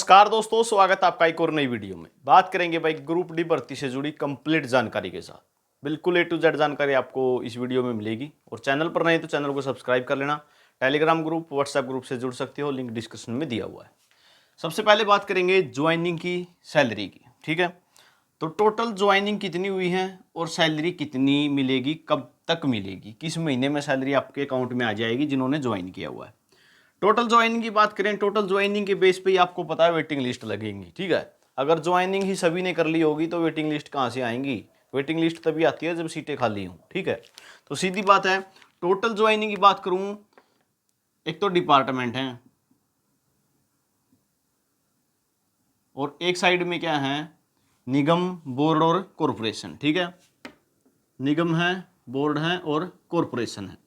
नमस्कार दोस्तों, स्वागत है आपका एक और नई वीडियो में। बात करेंगे भाई ग्रुप डी भर्ती से जुड़ी कंप्लीट जानकारी के साथ। बिल्कुल ए टू जेड जानकारी आपको इस वीडियो में मिलेगी। और चैनल पर नहीं तो चैनल को सब्सक्राइब कर लेना। टेलीग्राम ग्रुप, व्हाट्सएप ग्रुप से जुड़ सकते हो, लिंक डिस्क्रिप्शन में दिया हुआ है। सबसे पहले बात करेंगे ज्वाइनिंग की सैलरी की। ठीक है, तो टोटल ज्वाइनिंग कितनी हुई है और सैलरी कितनी मिलेगी, कब तक मिलेगी, किस महीने में सैलरी आपके अकाउंट में आ जाएगी जिन्होंने ज्वाइन किया हुआ है। टोटल ज्वाइनिंग की बात करें, टोटल ज्वाइनिंग के बेस पे ही आपको पता है वेटिंग लिस्ट लगेंगी। ठीक है, अगर ज्वाइनिंग ही सभी ने कर ली होगी तो वेटिंग लिस्ट कहाँ से आएंगी। वेटिंग लिस्ट तभी आती है जब सीटें खाली हों। ठीक है, तो सीधी बात है, टोटल ज्वाइनिंग की बात करूं, एक तो डिपार्टमेंट है और एक साइड में क्या है, निगम, बोर्ड और कॉरपोरेशन। ठीक है, निगम है, बोर्ड है और कॉरपोरेशन है।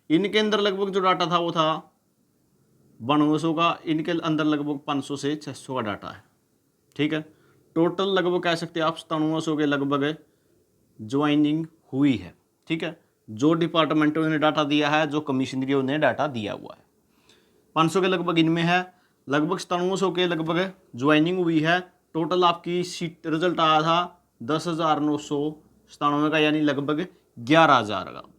इनके अंदर लगभग जो डाटा था वो था 9200 का, इनके अंदर लगभग 500 से 600 का डाटा है। ठीक है, टोटल लगभग कह सकते हैं आप 9700 के लगभग ज्वाइनिंग हुई है। ठीक है, जो डिपार्टमेंटों ने डाटा दिया है, जो कमिश्नरियों ने डाटा दिया हुआ है, 500 के लगभग इनमें है, लगभग 9700 के लगभग ज्वाइनिंग हुई है। टोटल आपकी सीट रिजल्ट आया था 10,997 का, यानी लगभग 11,000 का,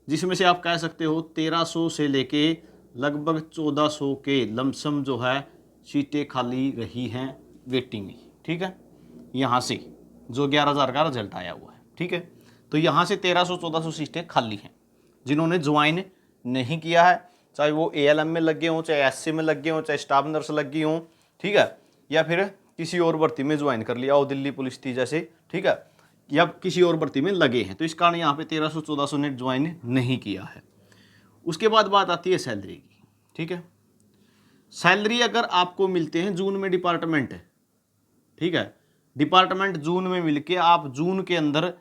जिसमें से आप कह सकते हो 1300 से लेके लगभग 1400 के लमसम जो है सीटें खाली रही हैं वेटिंग में। ठीक है, यहाँ से जो 11,000 का रिजल्ट आया हुआ है। ठीक है, तो यहाँ से 1300-1400 सीटें खाली हैं जिन्होंने ज्वाइन नहीं किया है, चाहे वो ALM में लगे हों, चाहे SC में लगे हों, चाहे स्टाफ नर्स लगी हों। ठीक है, या फिर किसी और भर्ती में ज्वाइन कर लिया हो, दिल्ली पुलिस थी जैसे। ठीक है, या किसी और भर्ती में लगे हैं, तो इस कारण यहाँ पे 1300-1400 ने ज्वाइन नहीं किया है। उसके बाद बात आती है सैलरी की। ठीक है, सैलरी अगर आपको मिलते हैं जून में, डिपार्टमेंट है, ठीक है, डिपार्टमेंट जून में मिलके आप जून के अंदर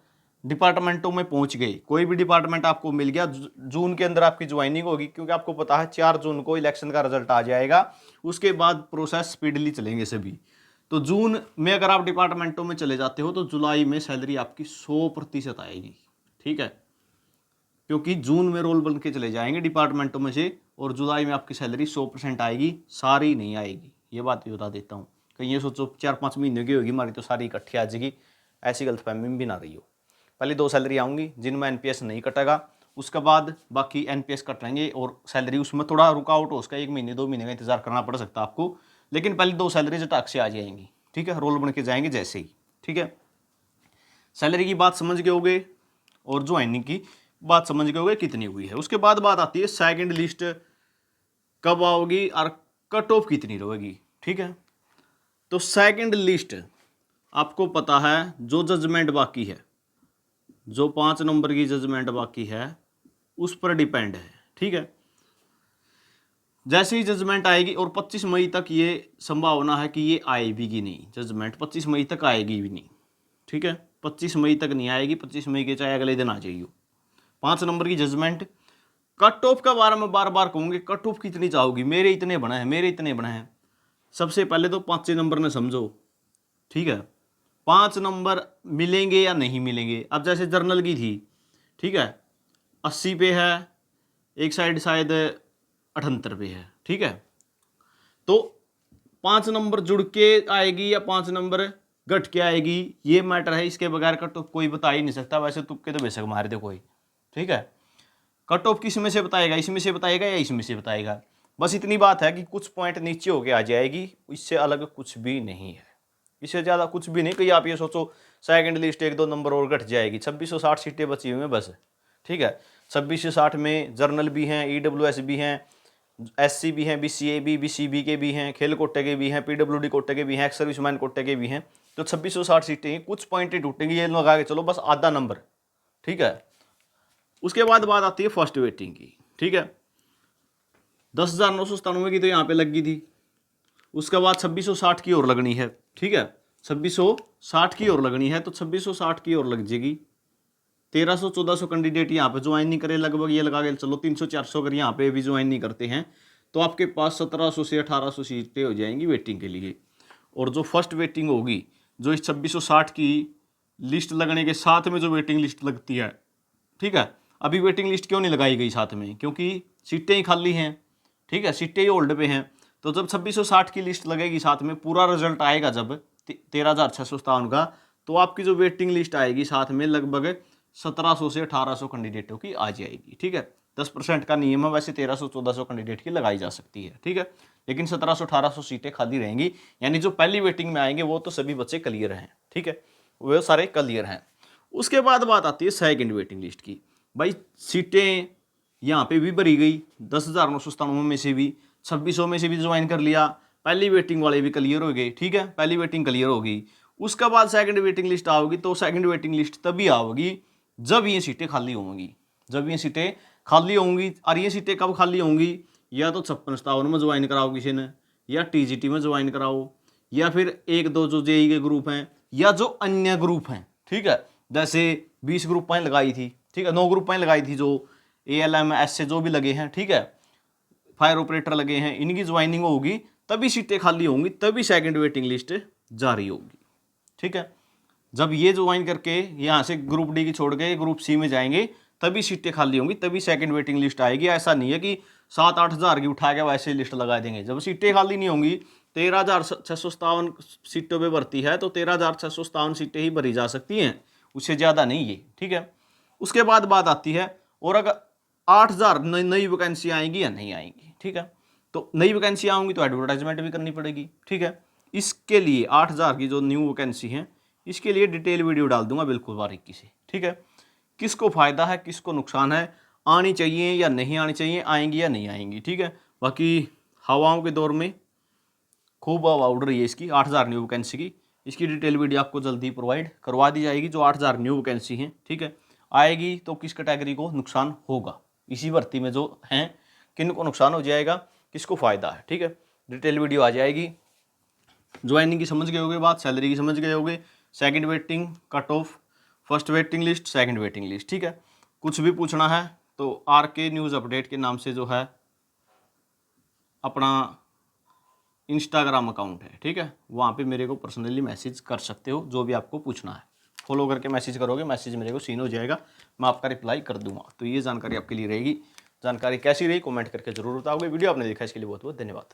डिपार्टमेंटों में पहुंच गए, कोई भी डिपार्टमेंट आपको मिल गया, जून के अंदर आपकी ज्वाइनिंग होगी, क्योंकि आपको पता है 4 जून को इलेक्शन का रिजल्ट आ जाएगा। उसके बाद प्रोसेस स्पीडली चलेंगे सभी। तो जून में अगर आप डिपार्टमेंटों में चले जाते हो तो जुलाई में सैलरी आपकी 100% आएगी। ठीक है, क्योंकि जून में रोल बन के चले जाएंगे डिपार्टमेंटों में से, और जुलाई में आपकी सैलरी 100% आएगी, सारी नहीं आएगी। ये बात भी बता देता हूँ, कहीं ये सोचो 4-5 महीने की होगी हमारी तो सारी इकट्ठी आ जाएगी, ऐसी गलतफहमी में भी ना रही हो। पहले 2 सैलरी आऊँगी जिनमें NPS नहीं कटेगा, उसके बाद बाकी NPS कटेंगे और सैलरी उसमें थोड़ा रुकावट हो, उसका 1 महीने 2 महीने का इंतजार करना पड़ सकता है आपको, लेकिन पहले 2 सैलरी झटाक से आ जाएंगी। ठीक है, रोल बन के जाएंगे जैसे ही। ठीक है, सैलरी की बात समझ गए होगे और ज्वाइनिंग की बात समझ गए होगे कितनी हुई है। उसके बाद बात आती है सेकंड लिस्ट कब आओगी और कट ऑफ कितनी रहेगी। ठीक है, तो सेकंड लिस्ट आपको पता है, जो जजमेंट बाकी है, जो 5 नंबर की जजमेंट बाकी है उस पर डिपेंड है। ठीक है, जैसे ही जजमेंट आएगी, और 25 मई तक ये संभावना है कि ये आएगी कि नहीं, जजमेंट 25 मई तक आएगी भी नहीं। ठीक है, 25 मई तक नहीं आएगी, 25 मई के चाहे अगले दिन आ जाइए। 5 नंबर की जजमेंट। कट ऑफ का बारे में बार बार कहूँगी, कट ऑफ कितनी चाहोगी, मेरे इतने बना है, मेरे इतने बना है। सबसे पहले तो 5 नंबर ने समझो। ठीक है, 5 नंबर मिलेंगे या नहीं मिलेंगे। अब जैसे जर्नल की थी, ठीक है, 80 पे है, एक साइड शायद 78 पे है। ठीक है, तो 5 नंबर जुड़ के आएगी या 5 नंबर घट के आएगी, ये मैटर है। इसके बगैर कट ऑफ कोई बता ही नहीं सकता। वैसे तुक्के तो बेशक मार दे कोई। ठीक है, कट ऑफ किस में से बताएगा, इसमें से बताएगा या इसमें से बताएगा। बस इतनी बात है कि कुछ पॉइंट नीचे होके आ जाएगी, इससे अलग कुछ भी नहीं है, इससे ज़्यादा कुछ भी नहीं। कहीं आप ये सोचो सेकंड लिस्ट 1-2 नंबर और घट जाएगी, 2660 सीटें बची हुई हैं बस। ठीक है, 2660 में जर्नल भी हैं, EWS भी हैं, SC भी हैं, BCA भी, BCB के भी हैं, खेल कोटे के भी हैं, PWD कोटे के भी हैं, एक्स सर्विसमैन कोटे के भी हैं। तो 2660 सीटें, कुछ पॉइंट टूटेंगी, ये लगा के चलो बस आधा नंबर। ठीक है, उसके बाद बात आती है फर्स्ट वेटिंग की। ठीक है, 10,997 की तो यहाँ पे लगी थी, उसके बाद 2660 की और लगनी है। ठीक है, 2660 की और लगनी है, तो 2660 की और लग जाएगी। 1300-1400 कैंडिडेट यहाँ पे ज्वाइन नहीं करे, लगभग ये लगा के चलो 300-400 अगर यहाँ पे भी ज्वाइन नहीं करते हैं तो आपके पास 1700 से 1800 सीटें हो जाएंगी वेटिंग के लिए। और जो फर्स्ट वेटिंग होगी, जो इस 2660 की लिस्ट लगने के साथ में जो वेटिंग लिस्ट लगती है, ठीक है, अभी वेटिंग लिस्ट क्यों नहीं लगाई गई साथ में, क्योंकि सीटें ही खाली हैं। ठीक है, सीटें ही होल्ड पे हैं, तो जब 2660 की लिस्ट लगेगी साथ में पूरा रिजल्ट आएगा जब 13,657 का, तो आपकी जो वेटिंग लिस्ट आएगी साथ में लगभग 1700 से 1800 कैंडिडेटों की आ जाएगी। ठीक है, 10% का नियम है, वैसे 1300-1400 कैंडिडेट की लगाई जा सकती है। ठीक है, लेकिन 1700-1800 सीटें खाली रहेंगी, यानी जो पहली वेटिंग में आएंगे वो तो सभी बच्चे क्लियर हैं। ठीक है, वो सारे क्लियर हैं। उसके बाद बात आती है सेकंड वेटिंग लिस्ट की। भाई सीटें यहाँ पे भी भरी गई, 10,997 में से भी 2600 में से भी ज्वाइन कर लिया, पहली वेटिंग वाले भी क्लियर हो गए। ठीक है, पहली वेटिंग क्लियर होगी, उसके बाद सेकंड वेटिंग लिस्ट आओगी। तो सेकंड वेटिंग लिस्ट तभी आओगी जब ये सीटें खाली होंगी, जब ये सीटें खाली होंगी। और ये सीटें कब खाली होंगी, या तो 56-57 में ज्वाइन कराओ किसी ने, या टीजीटी में ज्वाइन कराओ, या फिर एक दो जो जेई के ग्रुप हैं, या जो अन्य ग्रुप हैं। ठीक है, जैसे 20 ग्रुपें लगाई थी, ठीक है, 9 ग्रुपें लगाई थी जो ALM से जो भी लगे हैं, ठीक है, फायर ऑपरेटर लगे हैं, इनकी ज्वाइनिंग होगी, तभी सीटें खाली होंगी, तभी सेकंड वेटिंग लिस्ट जारी होगी। ठीक है, जब ये ज्वाइन करके यहाँ से ग्रुप डी की छोड़ के ग्रुप सी में जाएंगे तभी सीटें खाली होंगी, तभी सेकंड वेटिंग लिस्ट आएगी। ऐसा नहीं है कि 7-8 हज़ार की उठा के वैसे लिस्ट लगा देंगे। जब सीटें खाली नहीं होंगी, 13,657 सीटों पे भर्ती है, तो 13,657 सीटें ही भरी जा सकती हैं, उससे ज़्यादा नहीं ये। ठीक है, उसके बाद बात आती है, और अगर 8,000 नई वैकेंसी आएंगी या नहीं आएंगी। ठीक है, तो नई वैकेंसी आएंगी तो एडवर्टाइजमेंट भी करनी पड़ेगी। ठीक है, इसके लिए 8,000 की जो न्यू वैकेंसी है, इसके लिए डिटेल वीडियो डाल दूंगा बिल्कुल बारीकी से। ठीक है, किसको फ़ायदा है, किसको नुकसान है, आनी चाहिए या नहीं आनी चाहिए, आएंगी या नहीं आएंगी। ठीक है, बाकी हवाओं के दौर में खूब हवा उड़ रही है इसकी 8,000 न्यू वैकेंसी की, इसकी डिटेल वीडियो आपको जल्दी प्रोवाइड करवा दी जाएगी। जो 8,000 न्यू वैकेंसी हैं, ठीक है, आएगी तो किस कैटेगरी को नुकसान होगा, इसी भर्ती में जो हैं किन को नुकसान हो जाएगा, किसको फ़ायदा है। ठीक है, डिटेल वीडियो आ जाएगी। ज्वाइनिंग की समझ गए होगे बात, सैलरी की समझ गए होगे, second waiting cut off, first waiting list, second waiting list. ठीक है, कुछ भी पूछना है तो RK न्यूज़ अपडेट के नाम से जो है अपना इंस्टाग्राम अकाउंट है, ठीक है, वहाँ पे मेरे को पर्सनली मैसेज कर सकते हो, जो भी आपको पूछना है फॉलो करके मैसेज करोगे, मैसेज मेरे को सीन हो जाएगा, मैं आपका रिप्लाई कर दूंगा। तो ये जानकारी आपके लिए रहेगी। जानकारी कैसी रही कमेंट करके जरूर बताओगे। वीडियो आपने देखा इसके लिए बहुत बहुत धन्यवाद।